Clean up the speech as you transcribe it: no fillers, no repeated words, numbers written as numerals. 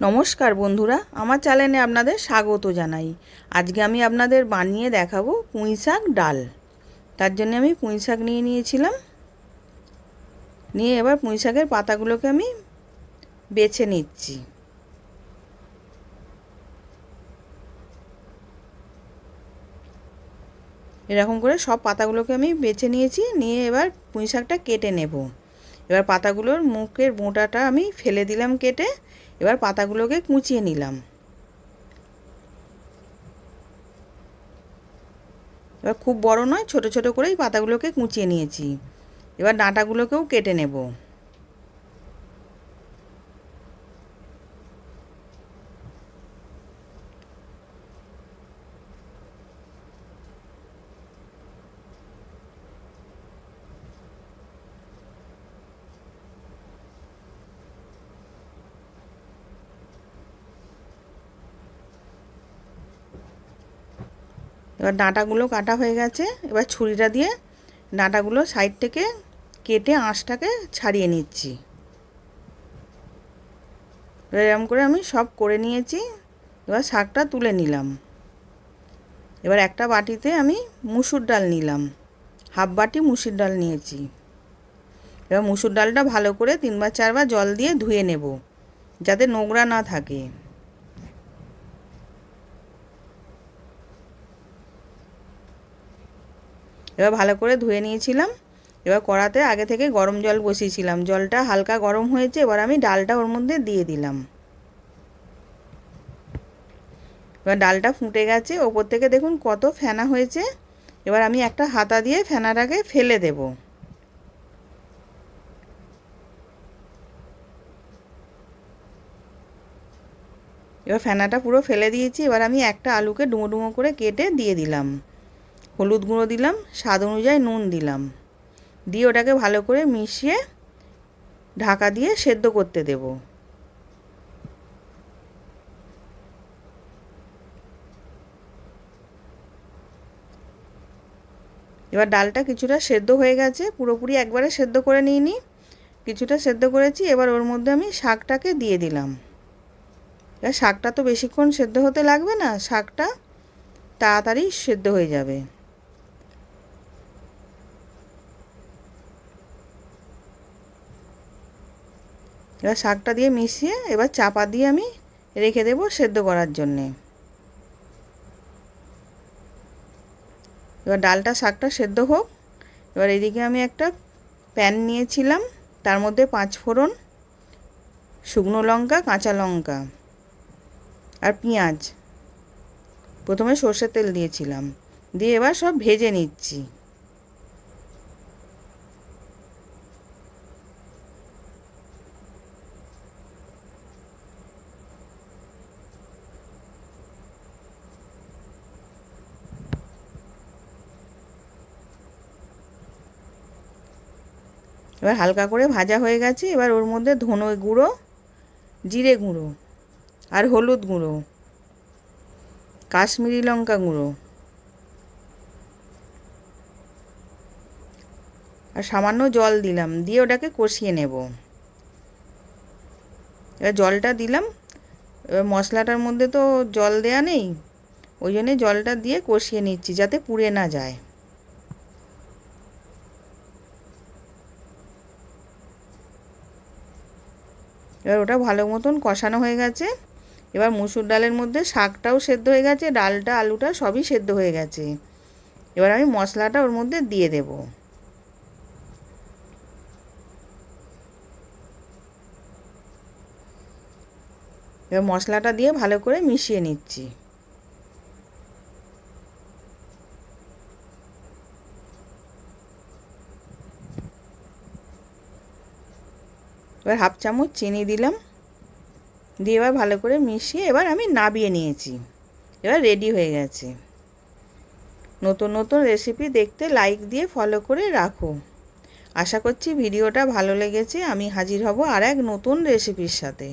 নমস্কার বন্ধুরা, আমার চ্যানেলে আপনাদের স্বাগত জানাই। আজকে আমি আপনাদের বানিয়ে দেখাবো পুঁই শাক ডাল। তার জন্য আমি পুঁই শাক নিয়ে নিয়েছিলাম। নিয়ে এবার পুঁই শাকের পাতাগুলোকে আমি বেছে নিচ্ছি। এরকম করে সব পাতাগুলোকে আমি বেছে নিয়েছি। নিয়ে এবার পুঁই শাকটা কেটে নেব। এবার পাতাগুলোর মুখের বোঁটাটা আমি ফেলে দিলাম কেটে। এবার পাতাগুলোকে কুচিয়ে নিলাম। এবার খুব বড় নয়, ছোট ছোট করেই পাতাগুলোকে কুচিয়ে নিয়েছি। এবার ডাঁটাগুলোকেও কেটে নেব। এবার ডাঁটাগুলো কাটা হয়ে গেছে। এবার ছুরিটা দিয়ে ডাঁটাগুলো সাইড থেকে কেটে আঁশটাকে ছাড়িয়ে নিচ্ছি। এরকম করে আমি সব করে নিয়েছি। এবার শাকটা তুলে নিলাম। এবার একটা বাটিতে আমি মুসুর ডাল নিলাম, হাফ বাটি মুসুর ডাল নিয়েছি। এবার মুসুর ডালটা ভালো করে 3-4 বার জল দিয়ে ধুয়ে নেব, যাতে নোংরা না থাকে। এবার ভালো করে ধুয়ে নিয়েছিলাম। এবার কড়াতে আগে থেকে গরম জল বসিয়েছিলাম। জলটা হালকা গরম হয়েছে। এবার আমি ডালটা ওর মধ্যে দিয়ে দিলাম। এবার ডালটা ফুটে গেছে, ওপর থেকে দেখুন কত ফেনা হয়েছে। এবার আমি একটা হাতা দিয়ে ফেনাটাকে ফেলে দেব। এবার ফেনাটা পুরো ফেলে দিয়েছি। এবার আমি একটা আলুকে ডুমো ডুমো করে কেটে দিয়ে দিলাম। হলুদ গুঁড়ো দিলাম, স্বাদ অনুযায়ী নুন দিলাম। দিয়ে ওটাকে ভালো করে মিশিয়ে ঢাকা দিয়ে সেদ্ধ করতে দেব। এবার ডালটা কিছুটা সেদ্ধ হয়ে গেছে, পুরোপুরি একবারে সেদ্ধ করে নিইনি, কিছুটা সেদ্ধ করেছি। এবার ওর মধ্যে আমি শাকটাকে দিয়ে দিলাম। এবার শাকটা তো বেশিক্ষণ সেদ্ধ হতে লাগবে না, শাকটা তাড়াতাড়ি সেদ্ধ হয়ে যাবে। এবার শাকটা দিয়ে মিশিয়ে এবার চাপা দিয়ে আমি রেখে দেব সেদ্ধ করার জন্যে। এবার ডালটা শাকটা সেদ্ধ হোক। এবার এদিকে আমি একটা প্যান নিয়েছিলাম, তার মধ্যে 5 ফোড়ন, শুকনো লঙ্কা, কাঁচা লঙ্কা আর পেঁয়াজ, প্রথমে সর্ষের তেল দিয়েছিলাম। দিয়ে এবার সব ভেজে নিচ্ছি। এবার হালকা করে ভাজা হয়ে গেছে। এবার ওর মধ্যে ধনে গুঁড়ো, জিরে গুঁড়ো আর হলুদ গুঁড়ো, কাশ্মীরি লঙ্কা গুঁড়ো আর সামান্য জল দিলাম। দিয়ে ওটাকে কষিয়ে নেব। এবার জলটা দিলাম। এবার মশলাটার মধ্যে তো জল দেয়া নেই, ওই জন্যে জলটা দিয়ে কষিয়ে নিচ্ছি যাতে পুড়ে না যায়। এবার ওটা ভালো মতন কষানো হয়ে গেছে। এবার মুসুর ডালের মধ্যে শাকটাও সেদ্ধ হয়ে গেছে, ডালটা আলুটা সবই সেদ্ধ হয়ে গেছে। এবার আমি মশলাটা ওর মধ্যে দিয়ে দেব। এবার মশলাটা দিয়ে ভালো করে মিশিয়ে নিচ্ছি। এবার হাফ চামচ চিনি দিলাম। দিয়ে এবার ভালো করে মিশিয়ে এবার আমি নাবিয়ে নিয়েছি। এবার রেডি হয়ে গেছে। নতুন নতুন রেসিপি দেখতে লাইক দিয়ে ফলো করে রাখো। আশা করছি ভিডিওটা ভালো লেগেছে। আমি হাজির হব আর এক নতুন রেসিপির সাথে।